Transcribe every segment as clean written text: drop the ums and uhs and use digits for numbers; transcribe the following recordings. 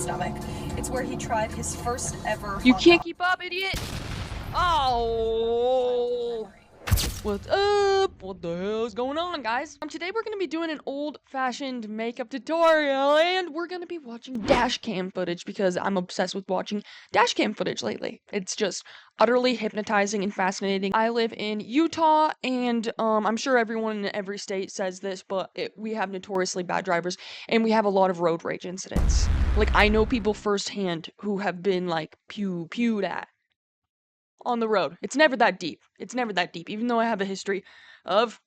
stomach. It's where he tried his first ever You hot can't dog. keep up, idiot! Oh! What's up? What the hell is going on, guys? Today we're going to be doing an old-fashioned makeup tutorial, and we're going to be watching dashcam footage because I'm obsessed with watching dashcam footage lately. It's just utterly hypnotizing and fascinating. I live in Utah, and I'm sure everyone in every state says this, but we have notoriously bad drivers, and we have a lot of road rage incidents. Like, I know people firsthand who have been, like, pewed at on the road. It's never that deep. It's never that deep, even though I have a history of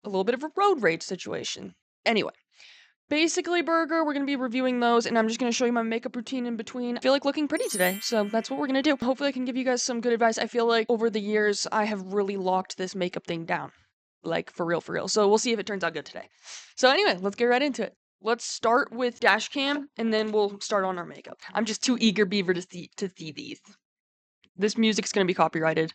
a little bit of a road rage situation. Anyway, basically, Burger, we're going to be reviewing those, and I'm just going to show you my makeup routine in between. I feel like looking pretty today, so that's what we're going to do. Hopefully, I can give you guys some good advice. I feel like over the years, I have really locked this makeup thing down. Like, for real, for real. So we'll see if it turns out good today. So anyway, let's get right into it. Let's start with dashcam, and then we'll start on our makeup. I'm just too eager beaver to see these. This music's gonna be copyrighted.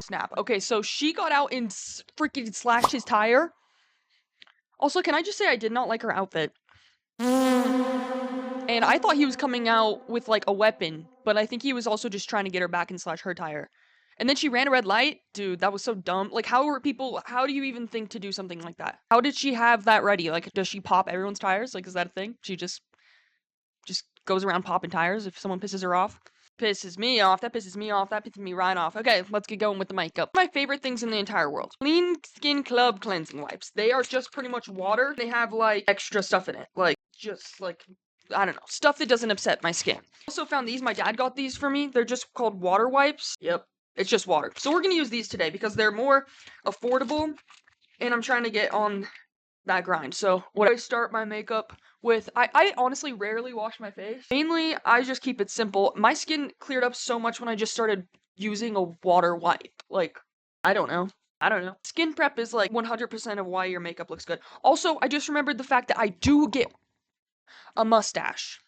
Snap. Okay, so she got out and freaking slashed his tire. Also, can I just say I did not like her outfit? And I thought he was coming out with, like, a weapon, but I think he was also just trying to get her back and slash her tire. And then she ran a red light? Dude, that was so dumb. Like, how do you even think to do something like that? How did she have that ready? Like, does she pop everyone's tires? Like, is that a thing? She just goes around popping tires if someone pisses her off? Pisses me off. That pisses me off. That pisses me right off. Okay, let's get going with the makeup. My favorite things in the entire world. Clean Skin Club cleansing wipes. They are just pretty much water. They have, like, extra stuff in it. Like, just, like, I don't know. Stuff that doesn't upset my skin. Also found these. My dad got these for me. They're just called water wipes. Yep. It's just water. So we're gonna use these today because they're more affordable, and I'm trying to get on that grind. So what I start my makeup with, I honestly rarely wash my face. Mainly, I just keep it simple. My skin cleared up so much when I just started using a water wipe. Like, I don't know. Skin prep is like 100% of why your makeup looks good. Also, I just remembered the fact that I do get a mustache.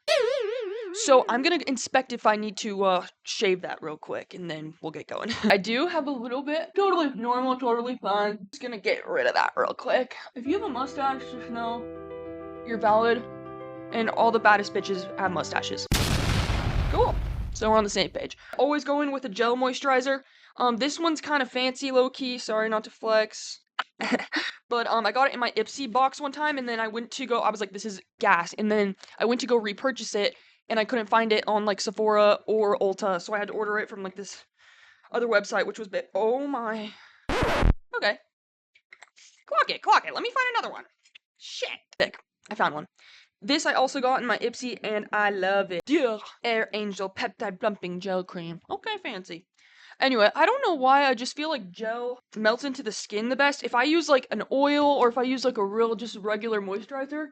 So I'm gonna inspect if I need to shave that real quick, and then we'll get going. I do have a little bit. Totally normal, totally fine. Just gonna get rid of that real quick. If you have a mustache, just know you're valid, and all the baddest bitches have mustaches. Cool. So we're on the same page. Always go in with a gel moisturizer. This one's kind of fancy, low-key. Sorry not to flex. But I got it in my Ipsy box one time, and then I was like, this is gas, and then I went to go repurchase it, and I couldn't find it on, like, Sephora or Ulta, so I had to order it from, like, this other website, which was oh my. Okay. Clock it, let me find another one. Shit. Thick. I found one. This I also got in my Ipsy, and I love it. Dear Air Angel Peptide Plumping Gel Cream. Okay, fancy. Anyway, I don't know why, I just feel like gel melts into the skin the best. If I use, like, an oil, or if I use, like, a real, just regular moisturizer,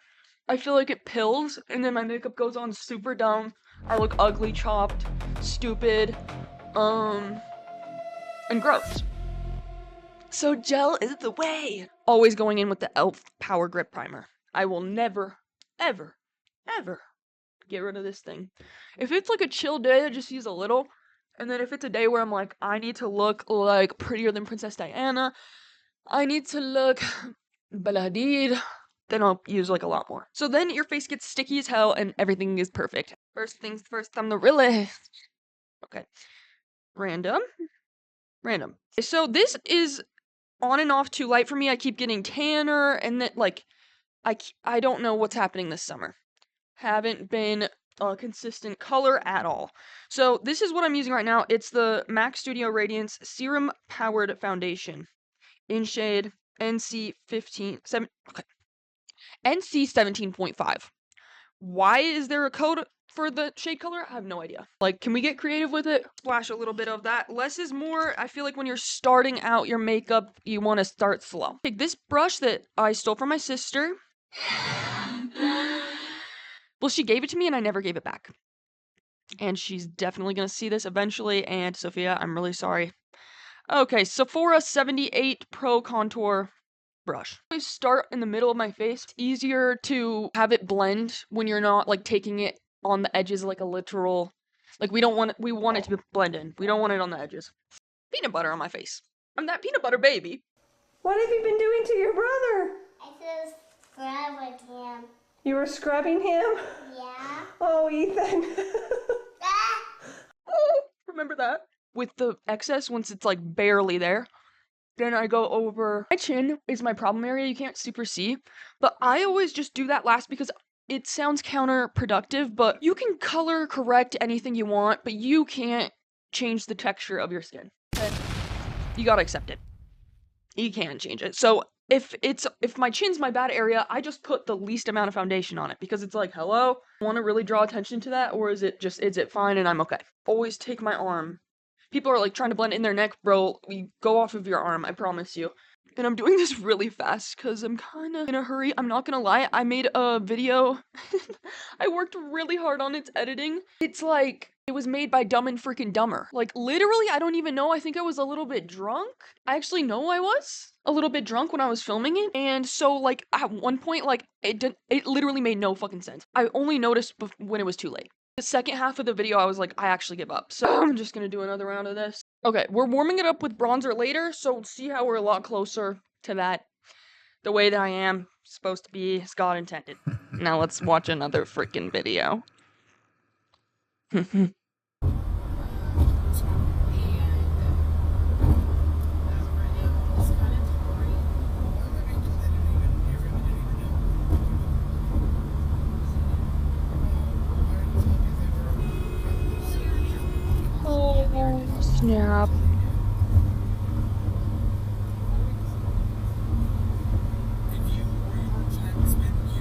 I feel like it pills, and then my makeup goes on super dumb. I look ugly, chopped, stupid, and gross. So gel is the way. Always going in with the e.l.f. Power Grip Primer. I will never, ever, ever get rid of this thing. If it's like a chill day, I just use a little. And then if it's a day where I'm like, I need to look like prettier than Princess Diana, I need to look Bella Hadid, then I'll use like a lot more. So then your face gets sticky as hell and everything is perfect. First things first, I'm the realist. Okay. Random. So this is on and off too light for me. I keep getting tanner, and then, like, I don't know what's happening this summer. Haven't been a consistent color at all. So this is what I'm using right now. It's the MAC Studio Radiance Serum Powered Foundation in shade NC 17.5. Why is there a code for the shade color? I have no idea. Like, can we get creative with it? Splash a little bit of that. Less is more. I feel like when you're starting out your makeup, you want to start slow. Take this brush that I stole from my sister. Well, she gave it to me and I never gave it back. And she's definitely going to see this eventually. And Sophia, I'm really sorry. Okay, Sephora 78 Pro Contour brush. I always start in the middle of my face. It's easier to have it blend when you're not like taking it on the edges like a literal, like we want it to blend in. We don't want it on the edges. Peanut butter on my face. I'm that peanut butter baby. What have you been doing to your brother? I just scrubbed him. You were scrubbing him? Yeah. Oh, Ethan. Oh, remember that? With the excess, once it's like barely there, then I go over. My chin is my problem area, you can't super see, but I always just do that last because it sounds counterproductive, but you can color correct anything you want, but you can't change the texture of your skin. Okay? You gotta accept it. You can change it. So if my chin's my bad area, I just put the least amount of foundation on it because it's like, hello, want to really draw attention to that, or is it fine and I'm okay? Always take my arm. People are like trying to blend in their neck, bro. You go off of your arm, I promise you. And I'm doing this really fast because I'm kind of in a hurry. I'm not gonna lie, I made a video. I worked really hard on its editing. It's like, it was made by Dumb and Freaking Dumber. Like, literally, I don't even know. I think I was a little bit drunk. I actually know I was a little bit drunk when I was filming it. And so, like, at one point, like, it literally made no fucking sense. I only noticed when it was too late. The second half of the video, I was like, I actually give up. So I'm just gonna do another round of this. Okay, we're warming it up with bronzer later, so see how we're a lot closer to that. The way that I am supposed to be, as God intended. Now let's watch another freaking video. Oh, snap.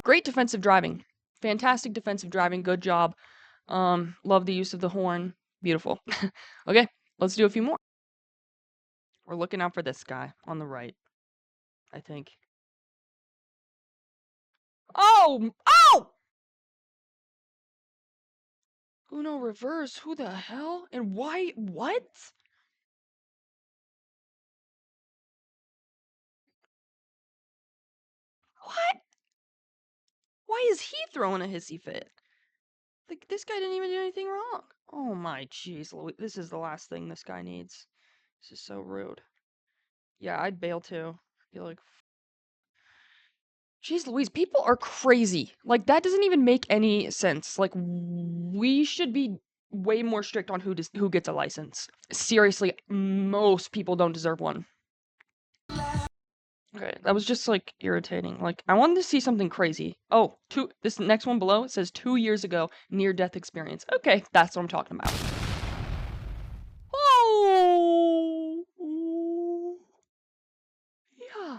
Great defensive driving. Fantastic defensive driving. Good job. Love the use of the horn. Beautiful. Okay, let's do a few more. We're looking out for this guy on the right, I think. Oh! Oh! Uno reverse. Who the hell? And why? What? What? Why is he throwing a hissy fit? Like, this guy didn't even do anything wrong. Oh my jeez, Louis. This is the last thing this guy needs. This is so rude. Yeah, I'd bail too. Be like, jeez Louise, people are crazy. Like, that doesn't even make any sense. Like, we should be way more strict on who gets a license. Seriously, most people don't deserve one. Okay, that was just, like, irritating. Like, I wanted to see something crazy. Oh, this next one below, it says 2 years ago, near-death experience. Okay, that's what I'm talking about. Oh! Yeah.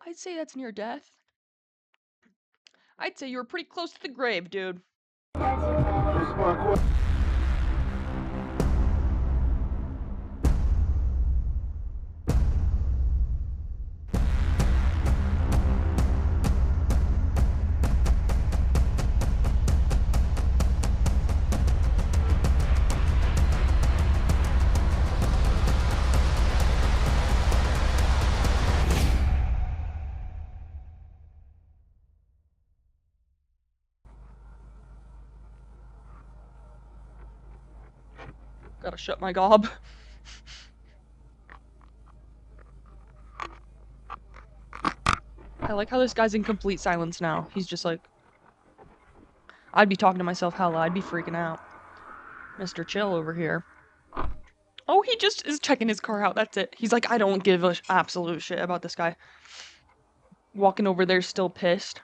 I'd say that's near death. I'd say you were pretty close to the grave, dude. Gotta shut my gob. I like how this guy's in complete silence now. He's just like... I'd be talking to myself, hella. I'd be freaking out. Mr. Chill over here. Oh, he just is checking his car out. That's it. He's like, I don't give a absolute shit about this guy. Walking over there still pissed.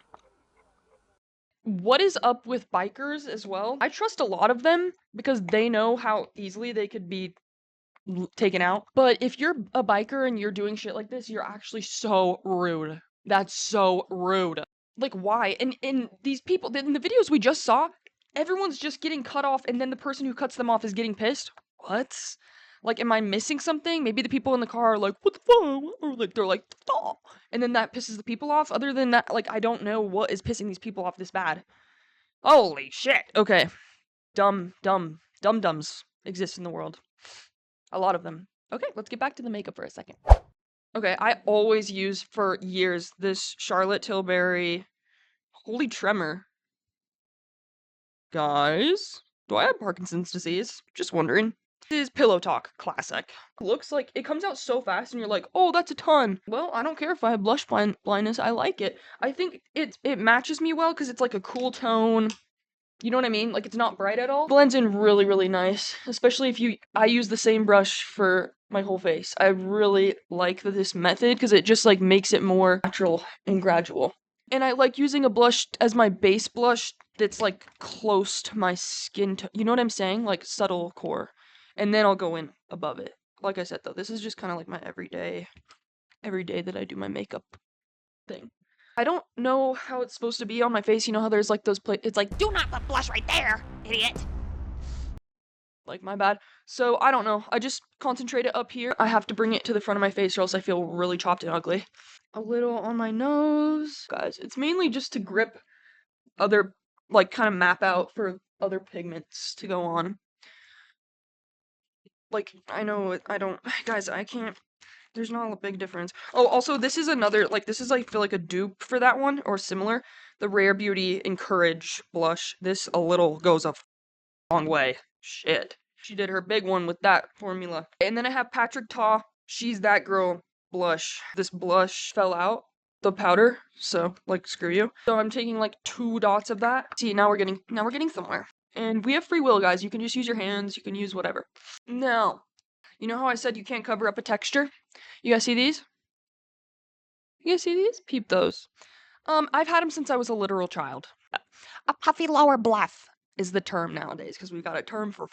What is up with bikers as well? I trust a lot of them because they know how easily they could be taken out. But if you're a biker and you're doing shit like this, you're actually so rude. That's so rude. Like, why? And these people, in the videos we just saw, Everyone's just getting cut off, and then the person who cuts them off is getting pissed. What? Like, am I missing something? Maybe the people in the car are like, what the fuck? Or like, they're like, oh, and then that pisses the people off. Other than that, like, I don't know what is pissing these people off this bad. Holy shit. Okay. Dum-dums exist in the world. A lot of them. Okay, let's get back to the makeup for a second. Okay, I always use for years this Charlotte Tilbury Holy Tremor. Guys, do I have Parkinson's disease? Just wondering. This is Pillow Talk Classic. Looks like it comes out so fast and you're like, oh, that's a ton. Well, I don't care if I have blush blindness. I like it. I think it matches me well because it's like a cool tone. You know what I mean? Like, it's not bright at all. Blends in really, really nice. Especially if I use the same brush for my whole face. I really like this method because it just, like, makes it more natural and gradual. And I like using a blush as my base blush that's, like, close to my skin tone. You know what I'm saying? Like, subtle core. And then I'll go in above it. Like I said, though, this is just kind of like my every day that I do my makeup thing. I don't know how it's supposed to be on my face. You know how there's like those it's like, do not put blush right there, idiot. Like, my bad. So, I don't know. I just concentrate it up here. I have to bring it to the front of my face or else I feel really chopped and ugly. A little on my nose. Guys, it's mainly just to grip other, like, kind of map out for other pigments to go on. Like, I know, I don't, guys, I can't. There's not a big difference. Oh, also, this is another, like, this is, I feel like a dupe for that one, or similar. The Rare Beauty Encourage blush. This a little goes a long way. Shit. She did her big one with that formula. And then I have Patrick Ta. She's That Girl blush. This blush fell out, the powder, so, like, screw you. So I'm taking, like, 2 dots of that. See, now we're getting somewhere. And we have free will, guys. You can just use your hands. You can use whatever. Now, you know how I said you can't cover up a texture? You guys see these? You guys see these? Peep those. I've had them since I was a literal child. A puffy lower bluff is the term nowadays, because we've got a term for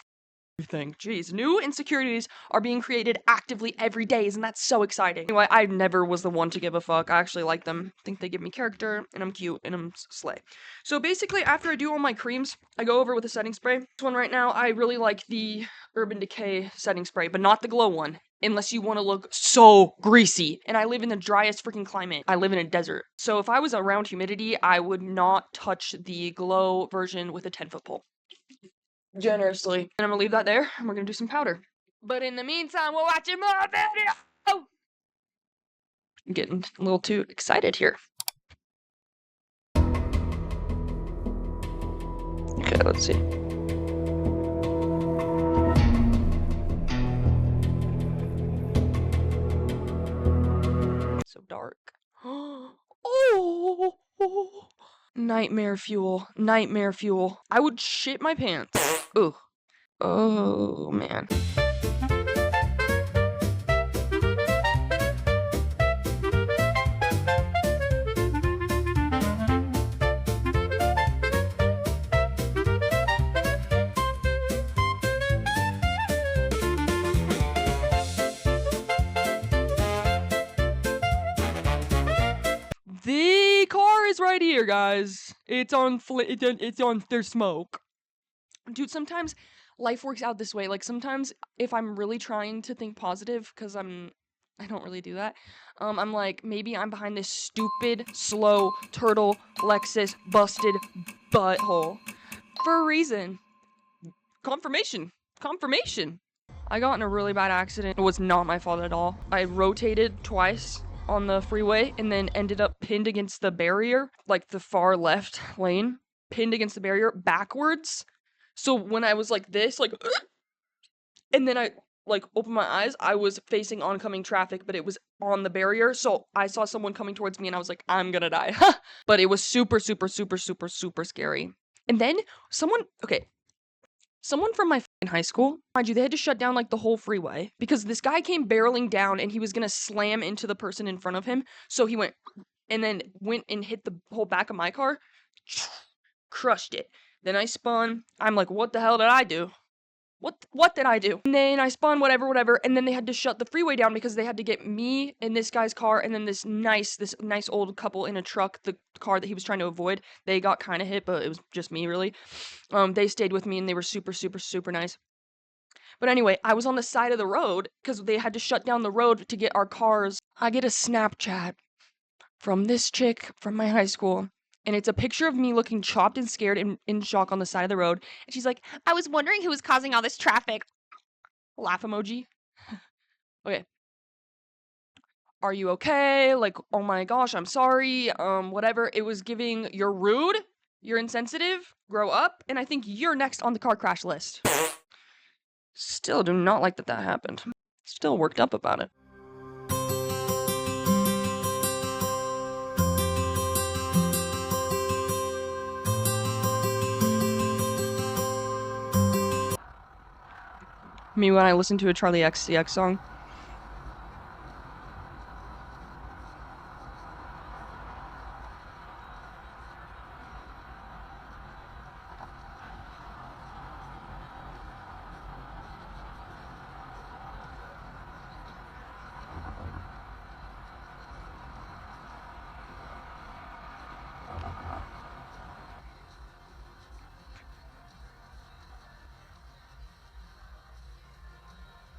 everything. Jeez, new insecurities are being created actively every day, and that's so exciting. Anyway, I never was the one to give a fuck. I actually like them. I think they give me character, and I'm cute, and I'm slay. So basically, after I do all my creams, I go over with a setting spray. This one right now, I really like the Urban Decay setting spray, but not the glow one. Unless you want to look so greasy. And I live in the driest freaking climate. I live in a desert. So if I was around humidity, I would not touch the glow version with a 10-foot pole. Generously. And I'm gonna leave that there, and we're gonna do some powder. But in the meantime, we're watching more video! I'm getting a little too excited here. Okay, let's see. So dark. Oh! Nightmare fuel. Nightmare fuel. I would shit my pants. Ugh. Oh, man. The car is right here, guys. It's on there's smoke. Dude, sometimes life works out this way. Like, sometimes if I'm really trying to think positive, because I don't really do that. I'm like, maybe I'm behind this stupid, slow, turtle, Lexus, busted butthole. For a reason. Confirmation. I got in a really bad accident. It was not my fault at all. I rotated twice on the freeway and then ended up pinned against the barrier, like the far left lane, pinned against the barrier backwards. So when I was like this, like, and then I like opened my eyes, I was facing oncoming traffic, but it was on the barrier. So I saw someone coming towards me and I was like, I'm gonna die. But it was super, super, super, super, super scary. And then someone from my high school, mind you, they had to shut down like the whole freeway because this guy came barreling down and he was gonna slam into the person in front of him. So he went and hit the whole back of my car, crushed it. Then I spun. I'm like, what the hell did I do? What did I do? And then I spun, whatever, and then they had to shut the freeway down because they had to get me in this guy's car and then this nice old couple in a truck, the car that he was trying to avoid. They got kind of hit, but it was just me, really. They stayed with me and they were super, super, super nice. But anyway, I was on the side of the road because they had to shut down the road to get our cars. I get a Snapchat from this chick from my high school. And it's a picture of me looking chopped and scared and in shock on the side of the road. And she's like, I was wondering who was causing all this traffic. Laugh emoji. Okay. Are you okay? Like, oh my gosh, I'm sorry. Whatever. It was giving, you're rude, you're insensitive, grow up, and I think you're next on the car crash list. Still do not like that happened. Still worked up about it. Me when I listen to a Charlie XCX song.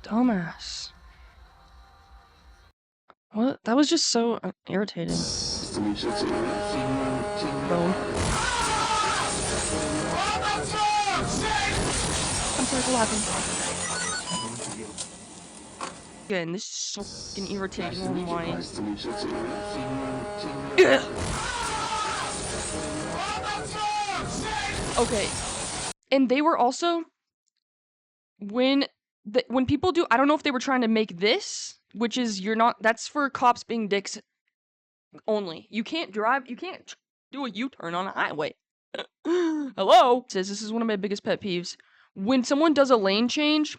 Dumbass. What? That was just so irritating. Bone. I'm sorry for laughing. Again, this is so fucking irritating. Oh my. Okay. And they were also when people do, I don't know if they were trying to make this, which is that's for cops being dicks only. You can't do a U-turn on a highway. Hello? This is one of my biggest pet peeves. When someone does a lane change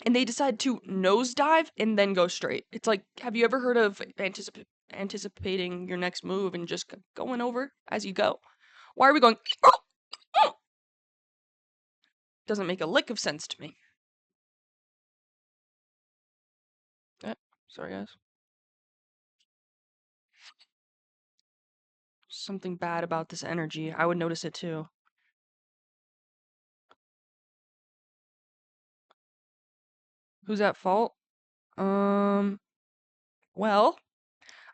and they decide to nosedive and then go straight. It's like, have you ever heard of anticipating your next move and just going over as you go? Why are we going? Doesn't make a lick of sense to me. Sorry, guys. Something bad about this energy. I would notice it too. Who's at fault? Well,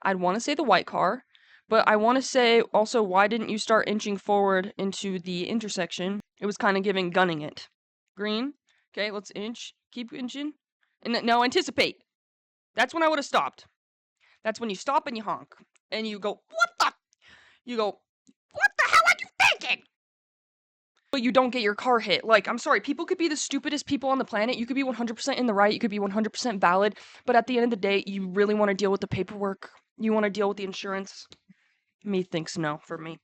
I'd want to say the white car, but I want to say also, why didn't you start inching forward into the intersection? It was kind of giving gunning it. Green. Okay, let's inch. Keep inching. And now anticipate. That's when I would have stopped. That's when you stop and you honk. And you go, what the? You go, what the hell are you thinking? But you don't get your car hit. Like, I'm sorry, people could be the stupidest people on the planet. You could be 100% in the right. You could be 100% valid. But at the end of the day, you really want to deal with the paperwork. You want to deal with the insurance. Me thinks no for me.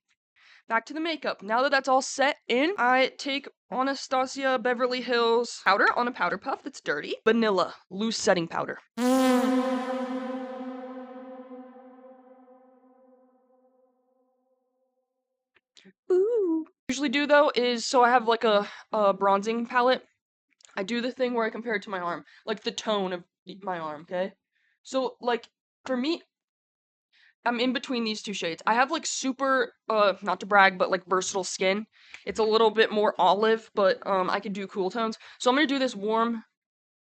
Back to the makeup. Now that that's all set in, I take Anastasia Beverly Hills powder on a powder puff that's dirty. Vanilla loose setting powder. Ooh. Usually do though is, so I have like a bronzing palette. I do the thing where I compare it to my arm, like the tone of my arm, okay? So like for me, I'm in between these two shades. I have like super not to brag, but like versatile skin. It's a little bit more olive, but I can do cool tones. So I'm gonna do this warm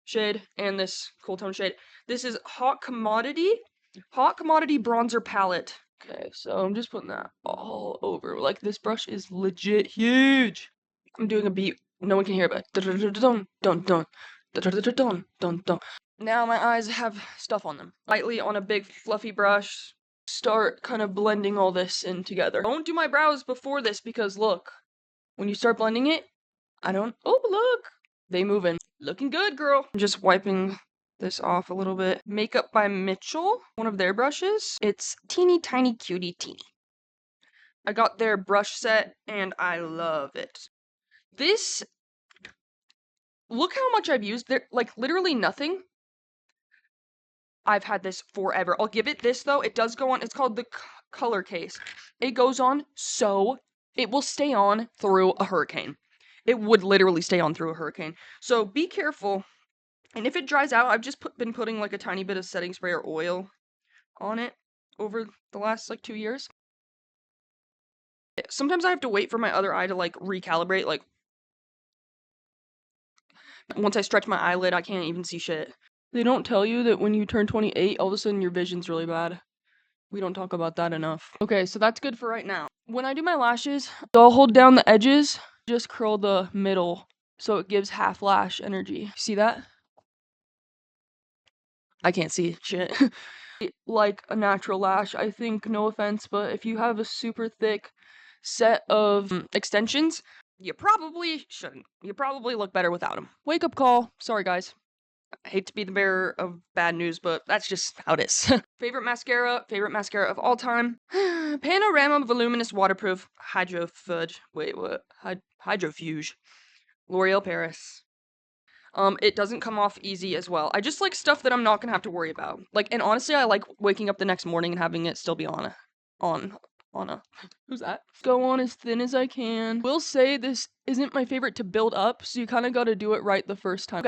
shade and this cool tone shade. This is Hot Commodity bronzer palette. Okay, so I'm just putting that all over. Like, this brush is legit huge. I'm doing a beat. No one can hear it, but dun dun dun dun dun dun. Now my eyes have stuff on them. Lightly on a big fluffy brush. Start kind of blending all this in together. Don't do my brows before this because look, when you start blending it, oh look, they moving. Looking good, girl. I'm just wiping this off a little bit. Makeup by Mitchell, one of their brushes. It's teeny tiny cutie teeny. I got their brush set and I love it. This, look how much I've used. There, like literally nothing. I've had this forever. I'll give it this though. It does go on. It's called the color case. It goes on so, it will stay on through a hurricane. it would literally stay on through a hurricane. So be careful. And if it dries out, I've just been putting like a tiny bit of setting spray or oil on it over the last like 2 years. Sometimes I have to wait for my other eye to like recalibrate. Like once I stretch my eyelid, I can't even see shit. They don't tell you that when you turn 28, all of a sudden your vision's really bad. We don't talk about that enough. Okay, so that's good for right now. When I do my lashes, I'll hold down the edges, just curl the middle so it gives half lash energy. See that? I can't see shit. Like a natural lash, I think, no offense, but if you have a super thick set of extensions, you probably shouldn't. You probably look better without them. Wake up call. Sorry, guys. I hate to be the bearer of bad news, but that's just how it is. Favorite mascara of all time. Panorama Voluminous Waterproof Hydrofuge. Wait, what? Hydrofuge. L'Oreal Paris. It doesn't come off easy as well. I just like stuff that I'm not gonna have to worry about. Like, and honestly, I like waking up the next morning and having it still be on a, who's that? Go on as thin as I can. Will say this isn't my favorite to build up, so you kind of gotta do it right the first time.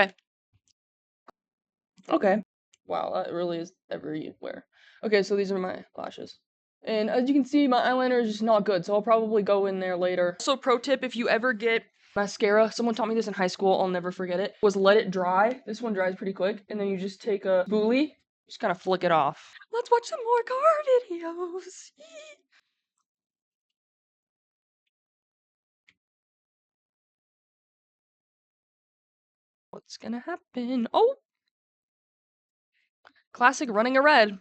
Okay. Wow, that really is everywhere. Okay, so these are my lashes. And as you can see, my eyeliner is just not good, so I'll probably go in there later. Also, pro tip, if you ever get mascara, someone taught me this in high school, I'll never forget it, was let it dry. This one dries pretty quick, and then you just take a spoolie, just kind of flick it off. Let's watch some more car videos. What's gonna happen? Oh! Classic running a red.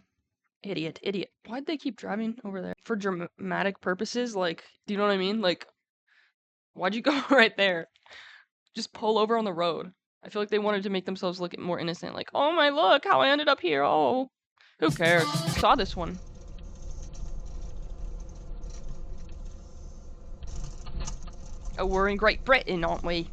Idiot. Why'd they keep driving over there? For dramatic purposes? Like, do you know what I mean? Like, why'd you go right there? Just pull over on the road. I feel like they wanted to make themselves look more innocent. Like, oh my, look how I ended up here. Oh, who cares? Saw this one. Oh, we're in Great Britain, aren't we?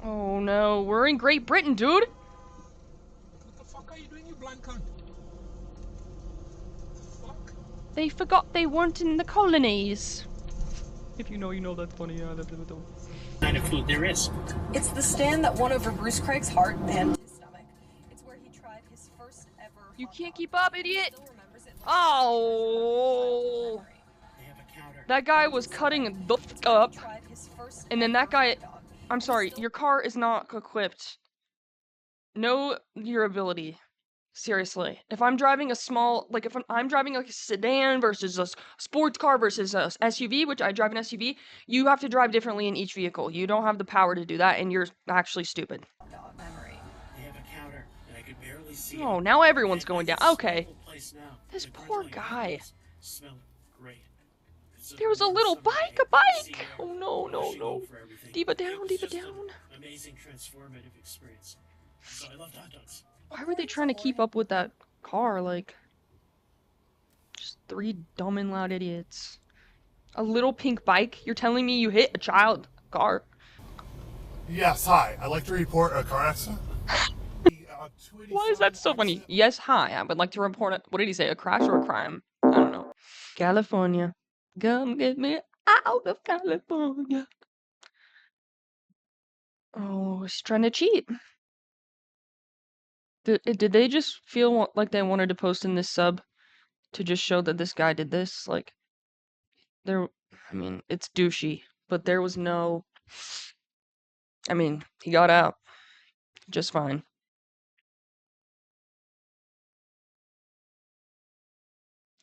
Oh no, we're in Great Britain, dude. What the fuck are you doing, you blind cunt? Fuck. They forgot they weren't in the colonies. If you know, you know. That's funny. Yeah, Kind of food there is. It's the stand that won over Bruce Craig's heart and his stomach. It's where he tried his first ever. You hot can't dog. keep up, idiot. Still remembers it like Oh. They have a counter. That guy was cutting the It's where he up. tried his first And then ever that guy, hot dog. I'm sorry, your car is not equipped. Know your ability. Seriously. If I'm driving a small, like if I'm driving like a sedan versus a sports car versus a SUV, which I drive an SUV, you have to drive differently in each vehicle. You don't have the power to do that, and you're actually stupid. Dog memory. They have a counter, and I could barely see Oh, it. now everyone's And going down. this Okay. awful place now. This My poor brindling guy. onions smell great. It's There was a warm little summer bike, day. a bike! Sea air Oh no, no, washing no. over everything. Diva It down, was diva just an down. amazing transformative experience. So I loved hot dogs. Why were they trying to keep up with that car? Like, just three dumb and loud idiots. A little pink bike? You're telling me you hit a child car? Yes, hi. I'd like to report a car accident. Why is that so funny? Yes, hi. I would like to report it. What did he say? A crash or a crime? I don't know. California. Come get me out of California. Oh, he's trying to cheat. Did they just feel like they wanted to post in this sub to just show that this guy did this? Like, I mean, it's douchey, but there was no, I mean, he got out just fine.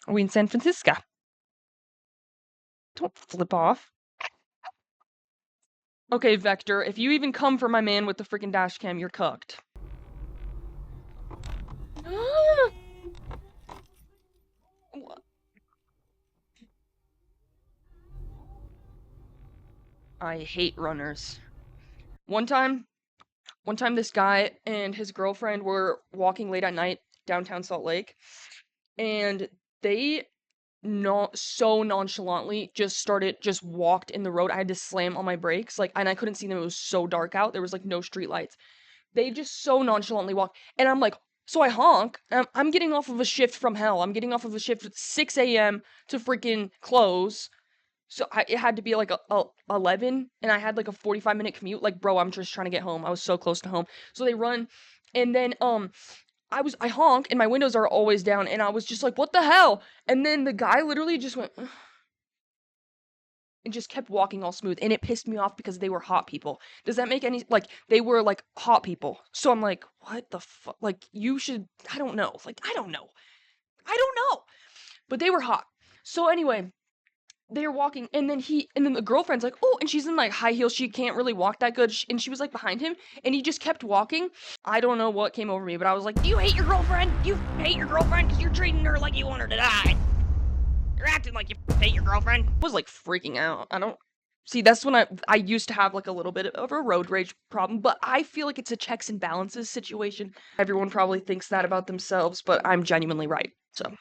Are we in San Francisco? Don't flip off. Okay, Vector, if you even come for my man with the freaking dash cam, you're cooked. What? I hate runners. One time this guy and his girlfriend were walking late at night downtown Salt Lake, and they so nonchalantly just walked in the road. I had to slam on my brakes, like, and I couldn't see them. It was so dark out. There was like no street lights. They just so nonchalantly walked, and I'm like, So I honk. I'm getting off of a shift from hell. I'm getting off of a shift at 6 a.m. to freaking close. So it had to be like a 11, and I had like a 45-minute commute. Like, bro, I'm just trying to get home. I was so close to home. So they run, and then I honk, and my windows are always down, and I was just like, what the hell? And then the guy literally just went and just kept walking all smooth, and it pissed me off because they were hot people. Does that make any, like, they were like hot people. So I'm like, what the fuck? Like, you should, I don't know. Like, I don't know. But they were hot. So anyway, they were walking, and then the girlfriend's like, oh, and she's in like high heels. She can't really walk that good. And she was like behind him, and he just kept walking. I don't know what came over me, but I was like, do you hate your girlfriend? You hate your girlfriend because you're treating her like you want her to die. You're acting like you hate your girlfriend. I was like freaking out. I don't see. That's when I used to have like a little bit of a road rage problem, but I feel like it's a checks and balances situation. Everyone probably thinks that about themselves, but I'm genuinely right. So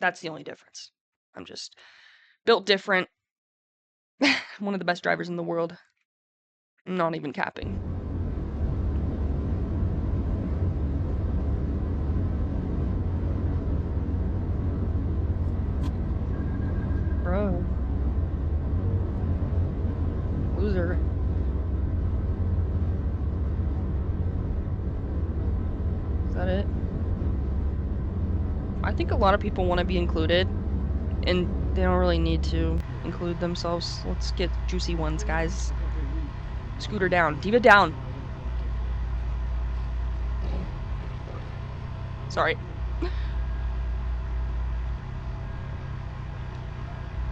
that's the only difference. I'm just built different. One of the best drivers in the world. Not even capping. Bro. Loser. Is that it? I think a lot of people want to be included, and they don't really need to include themselves. Let's get juicy ones, guys. Scooter down. Diva down. Sorry.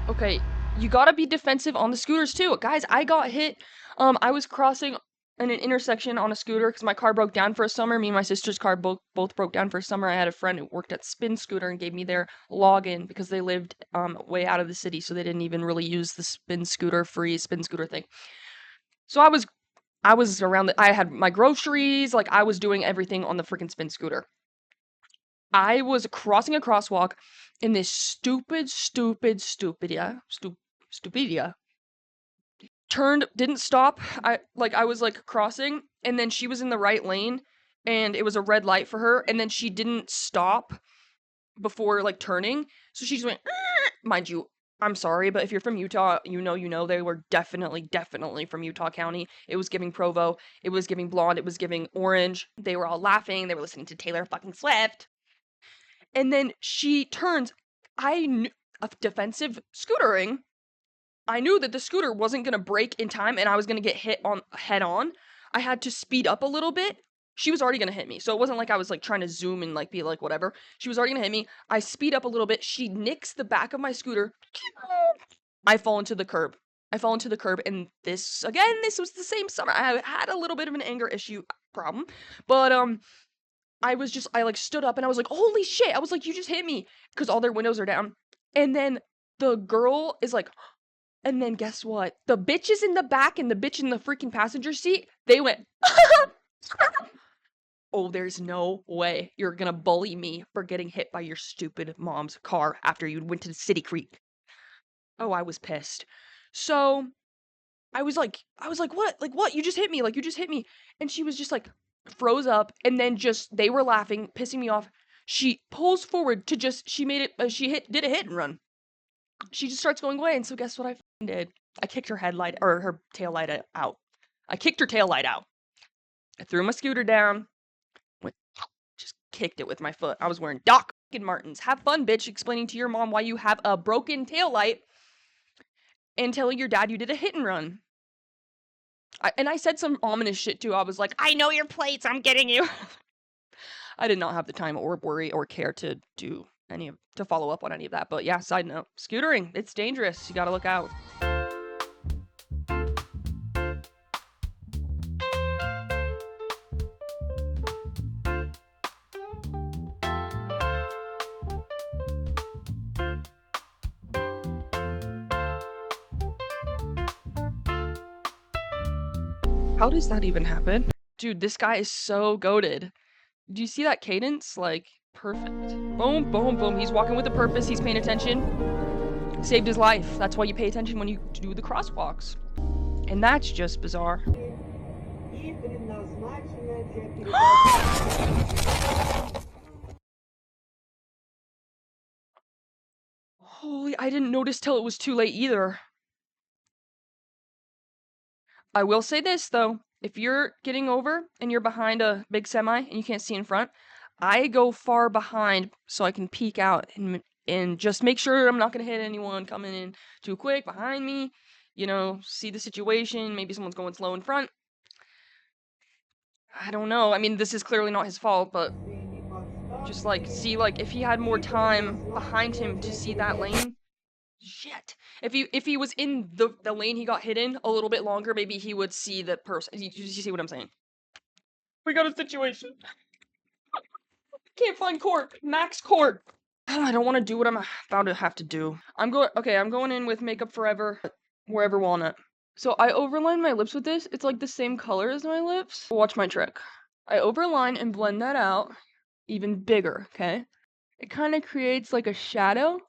Okay, you gotta be defensive on the scooters too. Guys, I got hit. I was crossing in an intersection on a scooter because my car broke down for a summer. Me and my sister's car both broke down for a summer. I had a friend who worked at Spin Scooter and gave me their login because they lived way out of the city, so they didn't even really use the Spin Scooter thing. So I was around I had my groceries, like I was doing everything on the freaking Spin Scooter. I was crossing a crosswalk, and this stupidia turned, didn't stop. I was like crossing, and then she was in the right lane, and it was a red light for her, and then she didn't stop before like turning, so she just went, mind you, I'm sorry, but if you're from Utah, you know they were definitely from Utah County. It was giving Provo, it was giving blonde, it was giving orange. They were all laughing, they were listening to Taylor fucking Swift. And then she turns. I knew of defensive scootering. I knew that the scooter wasn't gonna brake in time, and I was gonna get hit on head on. I had to speed up a little bit. She was already gonna hit me, so it wasn't like I was like trying to zoom and like be like whatever. She was already gonna hit me. I speed up a little bit. She nicks the back of my scooter. I fall into the curb. And this was the same summer. I had a little bit of an anger issue problem, but I like stood up and I was like, holy shit. I was like, you just hit me. Because all their windows are down. And then the girl is like, and then guess what? The bitches in the back and the bitch in the freaking passenger seat, they went, oh, there's no way you're gonna bully me for getting hit by your stupid mom's car after you went to City Creek. Oh, I was pissed. So I was like, what? Like, what? You just hit me. Like, you just hit me. And she was just like, froze up, and then just, they were laughing, pissing me off. She pulls forward to just, she made it, did a hit and run. She just starts going away, and so guess what I did? I kicked her headlight, or her tail light out. I kicked her tail light out. I threw my scooter down, just kicked it with my foot. I was wearing Doc Martens. Have fun, bitch, explaining to your mom why you have a broken tail light and telling your dad you did a hit and run. And I said some ominous shit too. I was like, I know your plates, I'm getting you. I did not have the time or worry or care to do to follow up on any of that. But yeah, side note, scootering, it's dangerous. You gotta look out. How does that even happen? Dude, this guy is so goated. Do you see that cadence? Like, perfect. Boom, boom, boom. He's walking with a purpose. He's paying attention. Saved his life. That's why you pay attention when you do the crosswalks. And that's just bizarre. Holy, I didn't notice till it was too late either. I will say this though, if you're getting over and you're behind a big semi and you can't see in front, I go far behind so I can peek out and just make sure I'm not gonna hit anyone coming in too quick behind me. You know, see the situation. Maybe someone's going slow in front. I don't know. I mean, this is clearly not his fault, but just like see like if he had more time behind him to see that lane. Shit. If he was in the lane he got hit in a little bit longer, maybe he would see the person. You see what I'm saying? We got a situation. Can't find Court. Max Court. I don't want to do what I'm about to have to do. I'm going in with Makeup Forever, Wherever Walnut. So I overline my lips with this. It's like the same color as my lips. Watch my trick. I overline and blend that out even bigger, okay? It kind of creates like a shadow.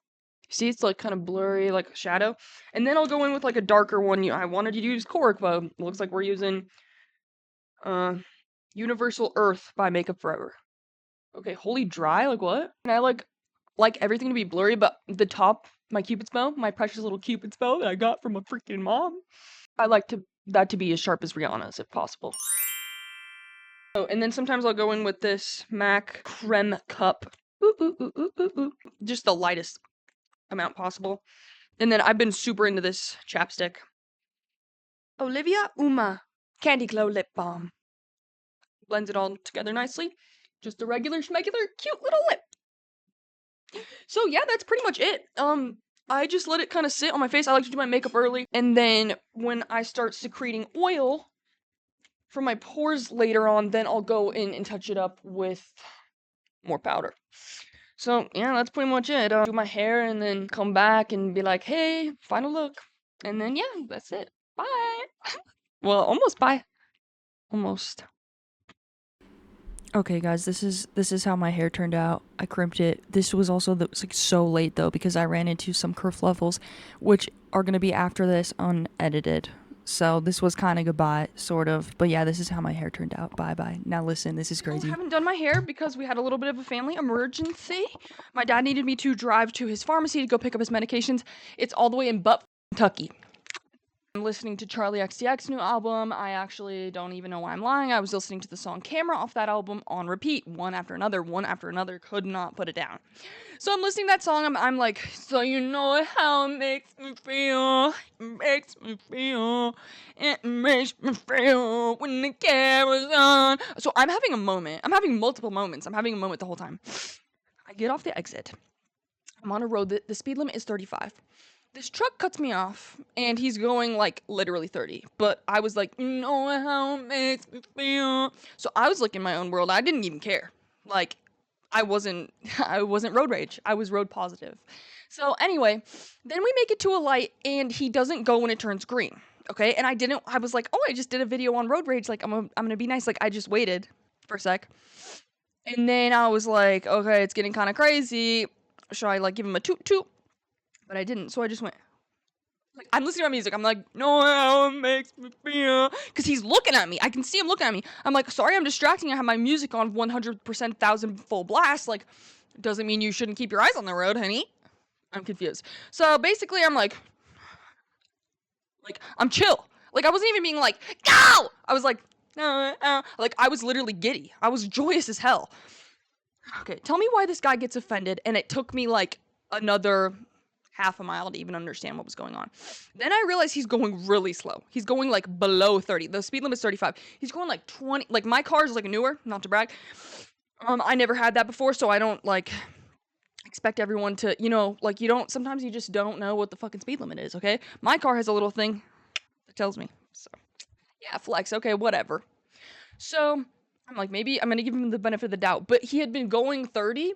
See, it's like kind of blurry, like a shadow. And then I'll go in with like a darker one. I wanted to use Cork, but it looks like we're using Universal Earth by Makeup Forever. Okay, Holy Dry, like what? And I like everything to be blurry, but the top, my Cupid's bow, my precious little Cupid's bow that I got from a freaking mom. I like that to be as sharp as Rihanna's if possible. Oh, and then sometimes I'll go in with this MAC Creme Cup. Ooh, ooh, ooh, ooh, ooh, ooh. Just the lightest amount possible. And then I've been super into this chapstick. Olivia Uma Candy Glow Lip Balm. Blends it all together nicely. Just a regular schmegular cute little lip. So yeah, that's pretty much it. I just let it kind of sit on my face. I like to do my makeup early. And then when I start secreting oil from my pores later on, then I'll go in and touch it up with more powder. So yeah, that's pretty much it. Do my hair and then come back and be like, hey, final look. And then yeah, that's it. Bye. Well, almost bye. Almost. Okay, guys, this is how my hair turned out. I crimped it. This was also like so late though because I ran into some kerf levels, which are gonna be after this unedited. So this was kind of goodbye, sort of. But yeah, this is how my hair turned out. Bye bye. Now listen, this is crazy. I haven't done my hair because we had a little bit of a family emergency. My dad needed me to drive to his pharmacy to go pick up his medications. It's all the way in Kentucky. I'm listening to Charlie XCX's new album. I actually don't even know why I'm lying. I was listening to the song Camera off that album on repeat, one after another, could not put it down. So I'm listening to that song, I'm like, so you know how it makes me feel, it makes me feel when the camera's on. So I'm having a moment, I'm having multiple moments, I'm having a moment the whole time. I get off the exit, I'm on a road, the speed limit is 35. This truck cuts me off, and he's going, like, literally 30. But I was like, you know how it makes me feel. So I was, like, in my own world. I didn't even care. Like, I wasn't road rage. I was road positive. So anyway, then we make it to a light, and he doesn't go when it turns green. Okay? And I was like, oh, I just did a video on road rage. Like, I'm gonna be nice. Like, I just waited for a sec. And then I was like, okay, it's getting kind of crazy. Should I, like, give him a toot toot? But I didn't, so I just went, like, I'm listening to my music, I'm like, no, how it makes me feel, because he's looking at me, I can see him looking at me, I'm like, sorry, I'm distracting, I have my music on 100%, 1,000 full blast, like, doesn't mean you shouldn't keep your eyes on the road, honey. I'm confused. So, basically, I'm like, I'm chill, like, I wasn't even being like, go! I was like, like, I was literally giddy, I was joyous as hell. Okay, tell me why this guy gets offended, and it took me, like, another half a mile to even understand what was going on. Then I realized he's going really slow. He's going like below 30. The speed limit's 35. He's going like 20. Like my car is like newer, not to brag. I never had that before, so I don't like expect everyone to, like you don't, sometimes you just don't know what the fucking speed limit is, okay? My car has a little thing that tells me. So, yeah, flex, okay, whatever. So, I'm like, maybe I'm gonna give him the benefit of the doubt, but he had been going 30,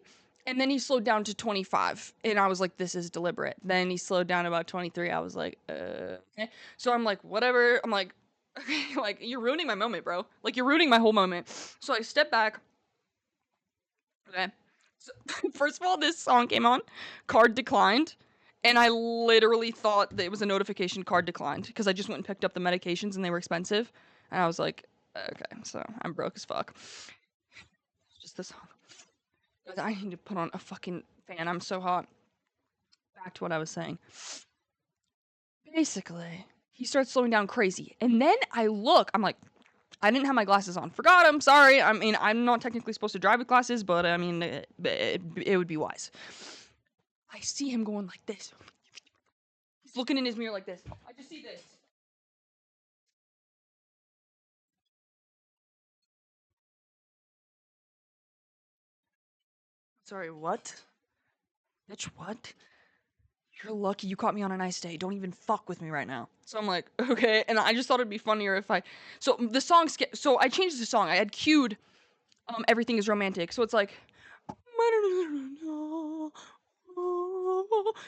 and then he slowed down to 25, and I was like, this is deliberate. Then he slowed down to about 23. I was like, okay. So I'm like, whatever. I'm like, okay, like, you're ruining my moment, bro. Like, you're ruining my whole moment. So I step back. Okay. So, first of all, this song came on. Card declined. And I literally thought that it was a notification card declined because I just went and picked up the medications and they were expensive. And I was like, okay, so I'm broke as fuck. Just the song. I need to put on a fucking fan. I'm so hot. back to what I was saying. Basically, he starts slowing down crazy. And then I look, I'm like, I didn't have my glasses on. Forgot them, sorry. I mean, I'm not technically supposed to drive with glasses, but I mean, it would be wise. I see him going like this. He's looking in his mirror like this. I just see this. Sorry, what? Bitch, what? You're lucky you caught me on a nice day. Don't even fuck with me right now. So I'm like, okay. And I just thought it'd be funnier if I. So the song. So I changed the song. I had cued Everything is Romantic. So it's like.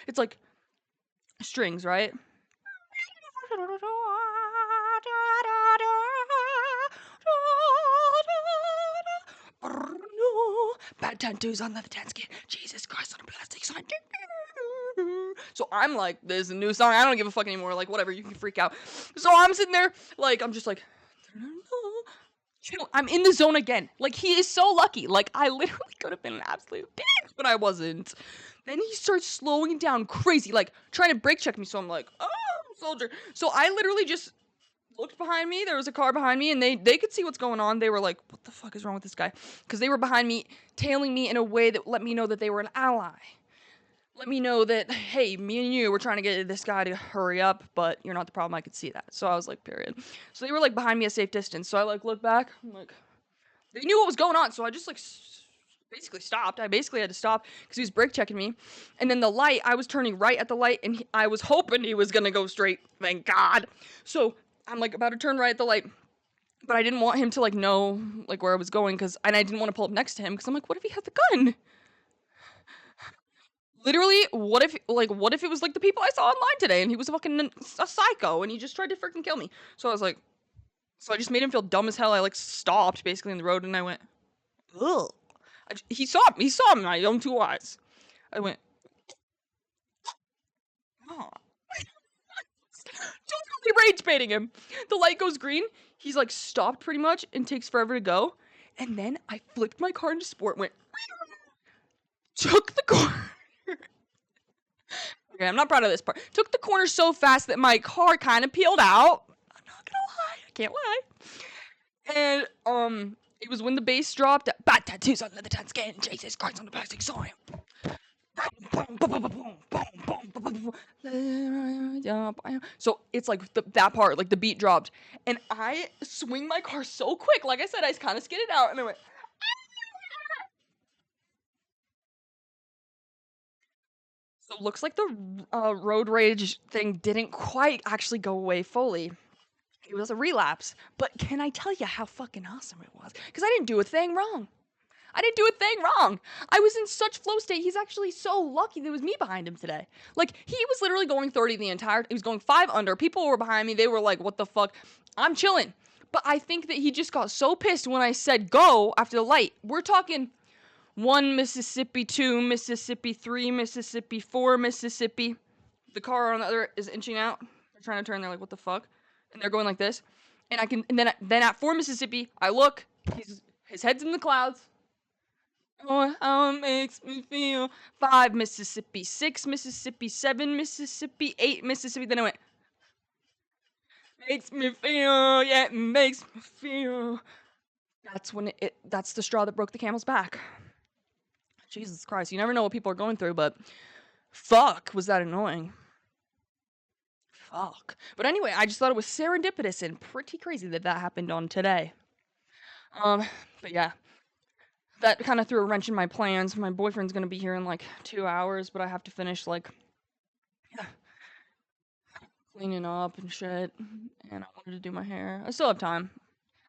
It's like strings, right? Bad tattoos on leather tan skin. Jesus Christ on a plastic sign. So I'm like, there's a new song. I don't give a fuck anymore. Like, whatever, you can freak out. So I'm sitting there, like, I'm just like, chill. I'm in the zone again. Like, he is so lucky. Like, I literally could have been an absolute bitch, but I wasn't. Then he starts slowing down crazy, like, trying to brake check me. So I'm like, oh, soldier. So I literally just looked behind me. There was a car behind me, and they could see what's going on. They were like, what the fuck is wrong with this guy? Because they were behind me, tailing me in a way that let me know that they were an ally. Let me know that, hey, me and you were trying to get this guy to hurry up, but you're not the problem. I could see that. So I was like, period. So they were like behind me a safe distance. So I like looked back. I'm like, they knew what was going on. So I just like basically stopped. I basically had to stop because he was brake checking me. And then the light, I was turning right at the light, and I was hoping he was gonna go straight. Thank God. So I'm like about to turn right at the light, but I didn't want him to like know like where I was going, and I didn't want to pull up next to him because I'm like, what if he had the gun? Literally, what if it was like the people I saw online today, and he was a psycho, and he just tried to freaking kill me? So I was like, so I just made him feel dumb as hell. I like stopped basically in the road, and I went, ugh. He saw me in my own two eyes. I went, oh. Totally rage baiting him. The light goes green. He's like stopped pretty much and takes forever to go. And then I flipped my car into sport, went, took the corner. Okay, I'm not proud of this part. Took the corner so fast that my car kind of peeled out. I'm not gonna lie. I can't lie. And it was when the bass dropped. Bad tattoos on leather tan skin. Jesus Christ on the plastic soil. So it's like that part, like the beat dropped, and I swing my car so quick. Like I said, I kind of skidded out, and I went. So it looks like the road rage thing didn't quite actually go away fully. It was a relapse. But can I tell you how fucking awesome it was? Because I didn't do a thing wrong. I didn't do a thing wrong. I was in such flow state. He's actually so lucky there was me behind him today. Like, he was literally going 30 the entire. He was going 5 under. People were behind me. They were like, what the fuck? I'm chilling. But I think that he just got so pissed when I said go after the light. We're talking 1 Mississippi, 2 Mississippi, 3 Mississippi, 4 Mississippi. The car on the other is inching out. They're trying to turn. They're like, what the fuck? And they're going like this. And then at 4 Mississippi, I look. His head's in the clouds. Oh, how it makes me feel. 5 Mississippi, 6 Mississippi, 7 Mississippi, 8 Mississippi. Then I went, makes me feel, yeah, it makes me feel. That's when that's the straw that broke the camel's back. Jesus Christ, you never know what people are going through, but fuck, was that annoying. Fuck. But anyway, I just thought it was serendipitous and pretty crazy that happened on today. But yeah. That kind of threw a wrench in my plans. My boyfriend's gonna be here in like 2 hours, but I have to finish like cleaning up and shit. And I wanted to do my hair. I still have time.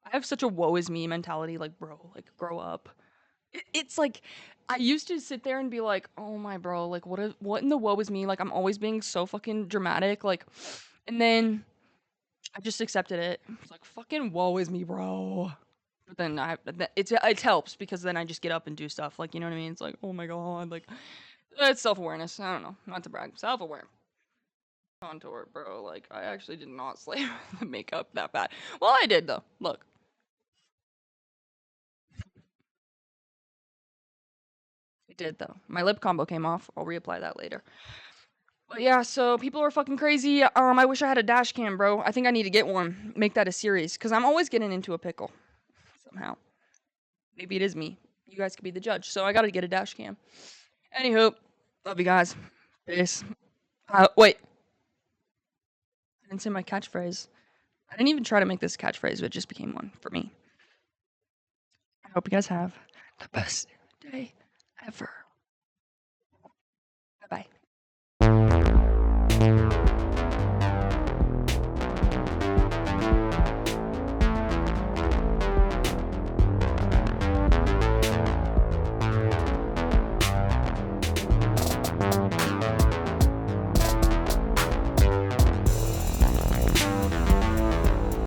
I have such a woe is me mentality. Like, bro, like grow up. It's like I used to sit there and be like, oh my bro, like what in the woe is me? Like I'm always being so fucking dramatic. Like, and then I just accepted it. It's like fucking woe is me, bro. But then it helps because then I just get up and do stuff. Like, you know what I mean? It's like, oh my god, like, it's self-awareness. I don't know, not to brag. Self-aware. Contour, bro. Like, I actually did not slay the makeup that bad. Well, I did, though. Look. It did, though. My lip combo came off. I'll reapply that later. But yeah, so people are fucking crazy. I wish I had a dash cam, bro. I think I need to get one. Make that a series. Because I'm always getting into a pickle. Somehow. Maybe it is me. You guys could be the judge. So I gotta get a dash cam. Anywho, love you guys. Peace. Wait. I didn't say my catchphrase. I didn't even try to make this a catchphrase, but it just became one for me. I hope you guys have the best day ever.